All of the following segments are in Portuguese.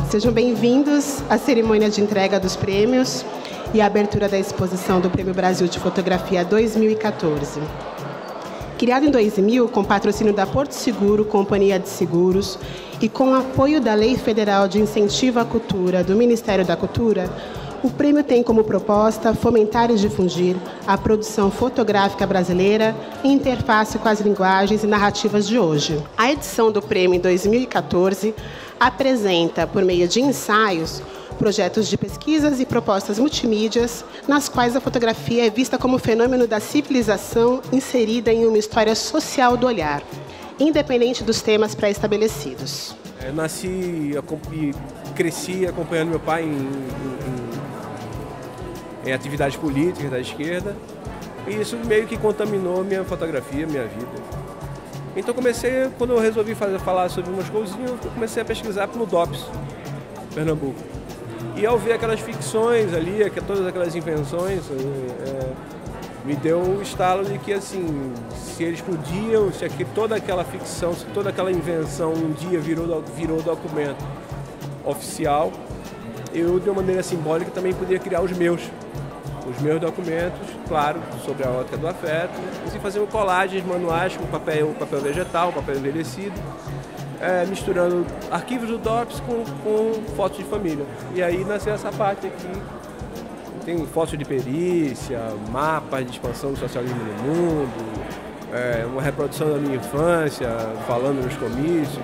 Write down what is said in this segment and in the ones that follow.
Sejam bem-vindos à cerimônia de entrega dos prêmios e a abertura da exposição do Prêmio Brasil de Fotografia 2014. Criado em 2000, com patrocínio da Porto Seguro, Companhia de Seguros, e com apoio da Lei Federal de Incentivo à Cultura do Ministério da Cultura, o prêmio tem como proposta fomentar e difundir a produção fotográfica brasileira em interface com as linguagens e narrativas de hoje. A edição do prêmio em 2014 apresenta, por meio de ensaios, projetos de pesquisas e propostas multimídias, nas quais a fotografia é vista como fenômeno da civilização inserida em uma história social do olhar, independente dos temas pré-estabelecidos. Eu nasci e cresci acompanhando meu pai em atividades políticas da esquerda, e isso meio que contaminou minha fotografia, minha vida. Então comecei, quando eu resolvi falar sobre umas coisinhas, eu comecei a pesquisar no DOPS, Pernambuco. E ao ver aquelas ficções ali, todas aquelas invenções, me deu um estalo de que, assim, se eles podiam, se toda aquela ficção, se toda aquela invenção um dia virou documento oficial, eu, de uma maneira simbólica, também podia criar os meus documentos, claro, sobre a ótica do afeto, e fazer colagens manuais com papel vegetal, papel envelhecido, misturando arquivos do DOPS com fotos de família. E aí nasceu essa parte aqui. Tem fotos de perícia, mapas de expansão do socialismo no mundo, uma reprodução da minha infância, falando nos comícios.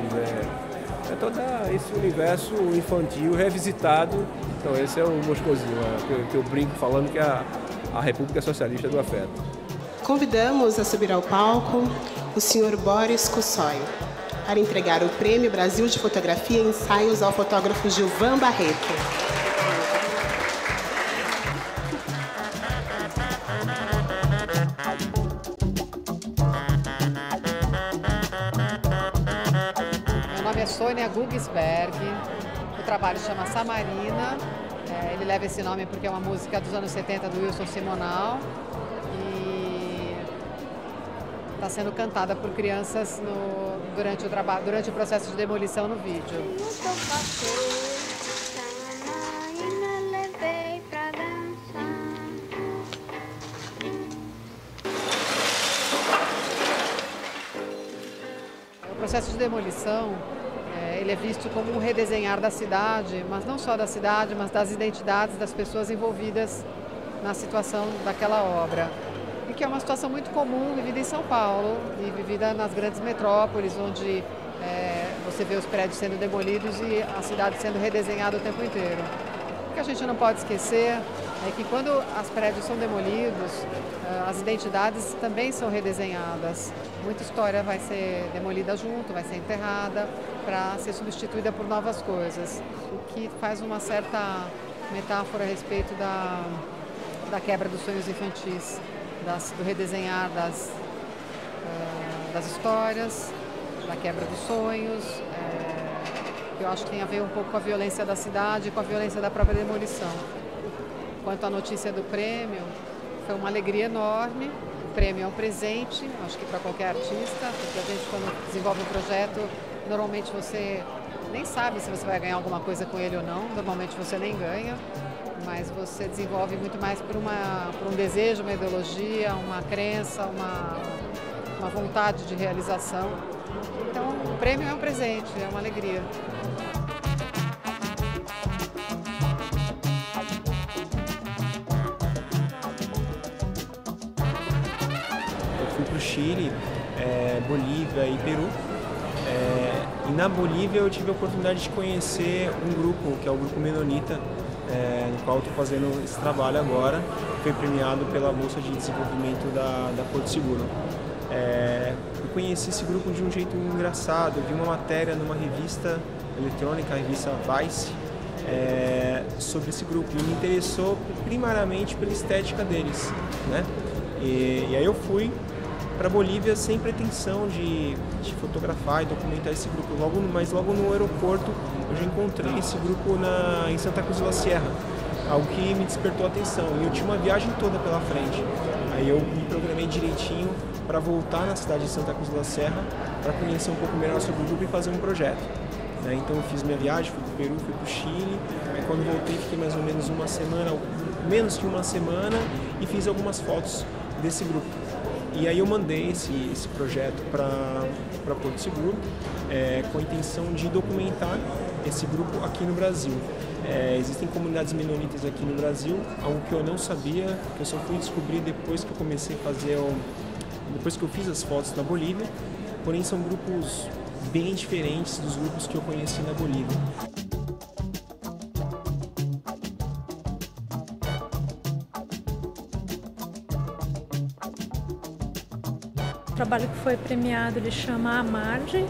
É todo esse universo infantil revisitado. Então esse é o Moscozinho, que eu brinco falando que é a República Socialista do Afeto. Convidamos a subir ao palco o Sr. Boris Kusoy para entregar o Prêmio Brasil de Fotografia e Ensaios ao fotógrafo Gilvan Barreto. Meu nome é Sônia Gugsberg, o trabalho chama Samarina, ele leva esse nome porque é uma música dos anos 70 do Wilson Simonal e está sendo cantada por crianças durante o processo de demolição no vídeo. O processo de demolição, ele é visto como um redesenhar da cidade, mas não só da cidade, mas das identidades das pessoas envolvidas na situação daquela obra. E que é uma situação muito comum vivida em São Paulo e vivida nas grandes metrópoles, onde você vê os prédios sendo demolidos e a cidade sendo redesenhada o tempo inteiro. O que a gente não pode esquecer é que quando os prédios são demolidos, as identidades também são redesenhadas. Muita história vai ser demolida junto, vai ser enterrada para ser substituída por novas coisas, o que faz uma certa metáfora a respeito da quebra dos sonhos infantis, do redesenhar das histórias, da quebra dos sonhos, que eu acho que tem a ver um pouco com a violência da cidade e com a violência da própria demolição. Quanto à notícia do prêmio, foi uma alegria enorme. O prêmio é um presente, acho que para qualquer artista, porque a gente, quando desenvolve um projeto, normalmente você nem sabe se você vai ganhar alguma coisa com ele ou não, normalmente você nem ganha, mas você desenvolve muito mais por um desejo, uma ideologia, uma crença, uma vontade de realização. Então, o prêmio é um presente, é uma alegria. Fui para o Chile, Bolívia e Peru. E na Bolívia eu tive a oportunidade de conhecer um grupo, que é o Grupo Menonita, no qual estou fazendo esse trabalho agora. Foi premiado pela Bolsa de Desenvolvimento da Porto Seguro. Eu conheci esse grupo de um jeito engraçado. Eu vi uma matéria numa revista eletrônica, a revista Vice, sobre esse grupo. E me interessou primariamente pela estética deles, né? E aí eu fui para Bolívia sem pretensão de fotografar e documentar esse grupo. Mas logo no aeroporto eu já encontrei esse grupo em Santa Cruz de la Sierra, algo que me despertou a atenção. E eu tinha uma viagem toda pela frente. Aí eu me programei direitinho para voltar na cidade de Santa Cruz de la Sierra para conhecer um pouco melhor sobre o grupo e fazer um projeto. Então eu fiz minha viagem, fui para o Peru, fui para o Chile. Aí quando voltei fiquei mais ou menos uma semana, menos que uma semana, e fiz algumas fotos desse grupo. E aí eu mandei esse projeto para Porto Seguro, com a intenção de documentar esse grupo aqui no Brasil. Existem comunidades menonitas aqui no Brasil, algo que eu não sabia, que eu só fui descobrir depois que eu comecei a fazer, depois que eu fiz as fotos na Bolívia. Porém são grupos bem diferentes dos grupos que eu conheci na Bolívia. O trabalho que foi premiado, ele chama A Margem,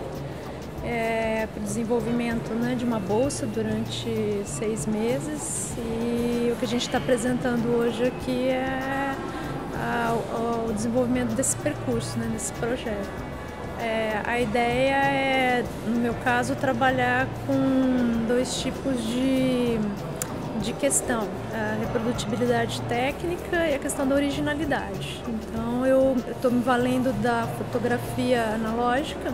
para o desenvolvimento, né, de uma bolsa durante 6 meses, e o que a gente está apresentando hoje aqui é o desenvolvimento desse percurso, né, desse projeto. A ideia é, no meu caso, trabalhar com 2 tipos de questão, a reprodutibilidade técnica e a questão da originalidade. Então eu estou me valendo da fotografia analógica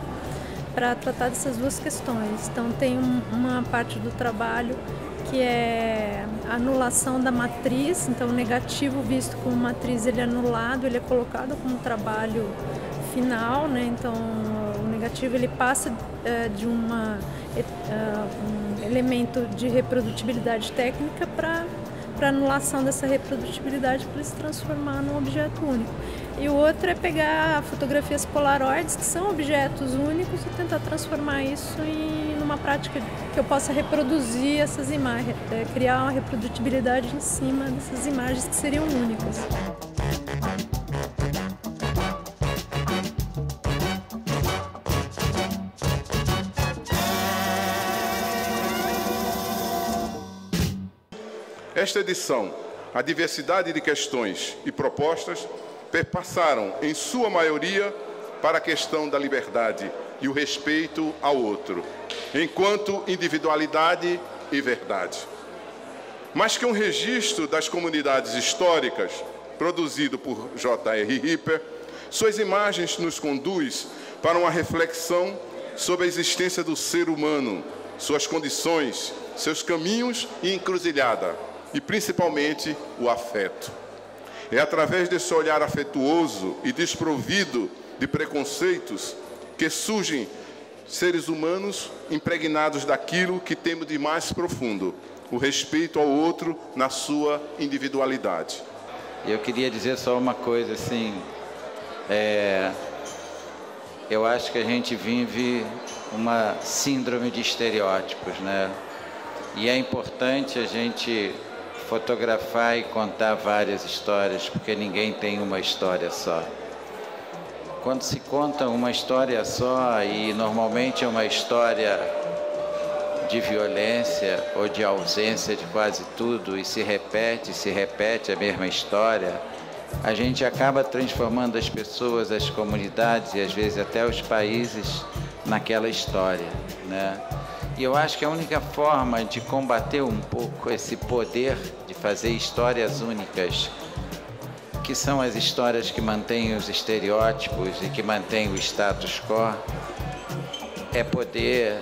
para tratar dessas 2 questões. Então tem uma parte do trabalho que é a anulação da matriz, então o negativo visto como matriz ele é anulado, ele é colocado como trabalho final, né? Então o negativo ele passa de um elemento de reprodutibilidade técnica para anulação dessa reprodutibilidade para se transformar num objeto único. E o outro é pegar fotografias polaroides, que são objetos únicos, e tentar transformar isso numa prática que eu possa reproduzir essas imagens, criar uma reprodutibilidade em cima dessas imagens que seriam únicas. Esta edição, a diversidade de questões e propostas perpassaram, em sua maioria, para a questão da liberdade e o respeito ao outro, enquanto individualidade e verdade. Mais que um registro das comunidades históricas, produzido por J.R. Ripper, suas imagens nos conduz para uma reflexão sobre a existência do ser humano, suas condições, seus caminhos e encruzilhada, e principalmente o afeto. É através desse olhar afetuoso e desprovido de preconceitos que surgem seres humanos impregnados daquilo que temos de mais profundo, o respeito ao outro na sua individualidade. Eu queria dizer só uma coisa, assim, eu acho que a gente vive uma síndrome de estereótipos, né? E é importante a gente fotografar e contar várias histórias, porque ninguém tem uma história só. Quando se conta uma história só, e normalmente é uma história de violência ou de ausência de quase tudo, e se repete a mesma história, a gente acaba transformando as pessoas, as comunidades e às vezes até os países naquela história, né? E eu acho que a única forma de combater um pouco esse poder de fazer histórias únicas, que são as histórias que mantêm os estereótipos e que mantêm o status quo, é poder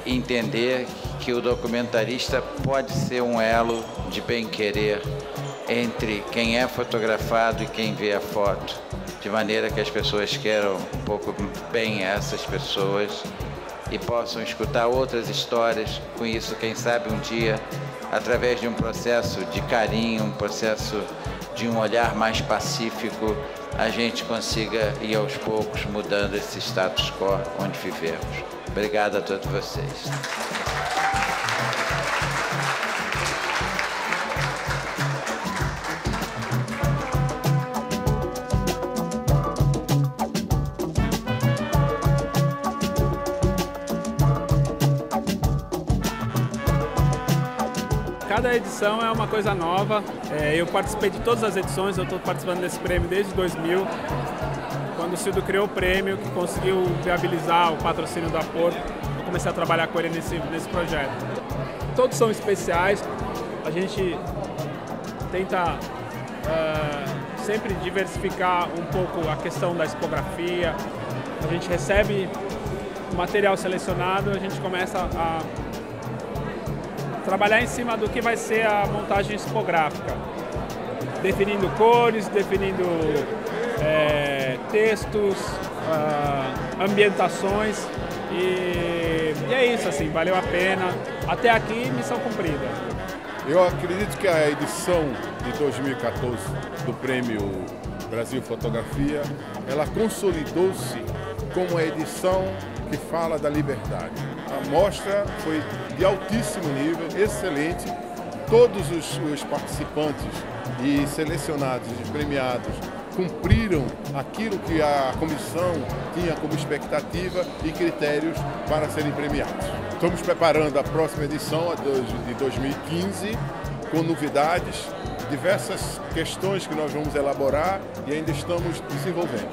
entender que o documentarista pode ser um elo de bem-querer entre quem é fotografado e quem vê a foto, de maneira que as pessoas queiram um pouco bem essas pessoas e possam escutar outras histórias. Com isso, quem sabe um dia, através de um processo de carinho, um processo de um olhar mais pacífico, a gente consiga ir aos poucos mudando esse status quo onde vivemos. Obrigado a todos vocês. Cada edição é uma coisa nova. Eu participei de todas as edições, eu estou participando desse prêmio desde 2000, quando o Cildo criou o prêmio, que conseguiu viabilizar o patrocínio da Porto. Eu comecei a trabalhar com ele nesse projeto. Todos são especiais, a gente tenta sempre diversificar um pouco a questão da tipografia. A gente recebe o material selecionado, a gente começa a trabalhar em cima do que vai ser a montagem tipográfica, definindo cores, definindo textos, ambientações, e é isso, assim, valeu a pena. Até aqui, missão cumprida. Eu acredito que a edição de 2014 do Prêmio Brasil Fotografia, ela consolidou-se como a edição que fala da liberdade. A mostra foi de altíssimo nível, excelente. Todos os participantes e selecionados e premiados cumpriram aquilo que a comissão tinha como expectativa e critérios para serem premiados. Estamos preparando a próxima edição, a de 2015, com novidades, diversas questões que nós vamos elaborar e ainda estamos desenvolvendo.